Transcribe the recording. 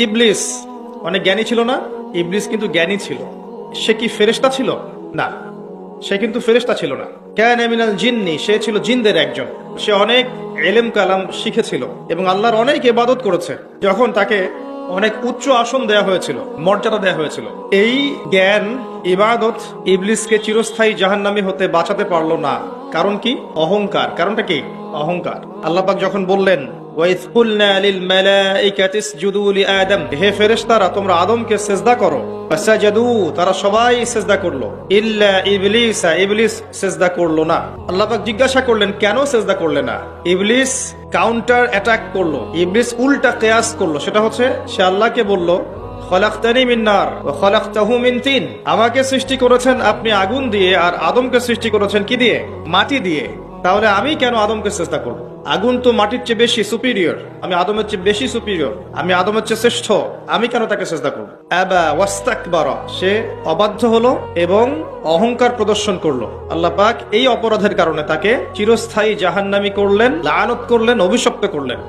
ইবলিস অনেক জ্ঞানী ছিল না? ইবলিস কিন্তু জ্ঞানী ছিল। সে কি ফেরেশতা ছিল? না, সে কিন্তু ফেরেশতা ছিল না। কানা মিনাল জিন্নি, সে ছিল জিনদের একজন। সে অনেক ইলম কালাম শিখেছিল এবং আল্লাহর অনেক ইবাদত করেছে। যখন তাকে অনেক উচ্চ আসন দেয়া হয়েছিল, মর্যাদা দেয়া হয়েছিল, এই জ্ঞান ইবাদত ইবলিসকে চিরস্থায়ী জাহান্নামী হতে বাঁচাতে পারলো না। কারণ কি? অহংকার। কারণটা কি? অহংকার। আল্লাহ পাক যখন বললেন ওয়াইয কুলনা লিল মালাইকাতি ইসজুদু লিআদম, হে ফেরেশতারা তোমরা আদমকে সিজদা করো, ফাসাজাদু, তারা সবাই সিজদা করলো, ইল্লা ইবলিস, ইবলিস সিজদা করলো না। আল্লাহ পাক জিজ্ঞাসা করলেন কেন সিজদা করলে না? ইবলিস কাউন্টার অ্যাটাক করলো, ইবলিস উল্টা কিয়াস করলো। সেটা হচ্ছে সে আল্লাহকে বলল খলাকতানি মিন নার ওয়া খলাকতাহু মিন তিন, আমাকে সৃষ্টি করেছেন আপনি আগুন দিয়ে আর আদমকে সৃষ্টি করেছেন কি দিয়ে? মাটি দিয়ে। তাহলে আমি কেন আদমকে চেষ্টা করব? আগুন তো মাটির চেয়ে বেশি সুপিরিয়র, আমি আদমের চেয়ে বেশি সুপিরিয়র, আমি আদমের চেয়ে শ্রেষ্ঠ, আমি কেন তাকে চেষ্টা করব? আবা ওয়াস্তাকবারা, সে অবাধ্য হলো এবং অহংকার প্রদর্শন করলো। আল্লাহ পাক এই অপরাধের কারণে তাকে চিরস্থায়ী জাহান্নামী করলেন, লাআনত করলেন, অভিশপ্ত করলেন।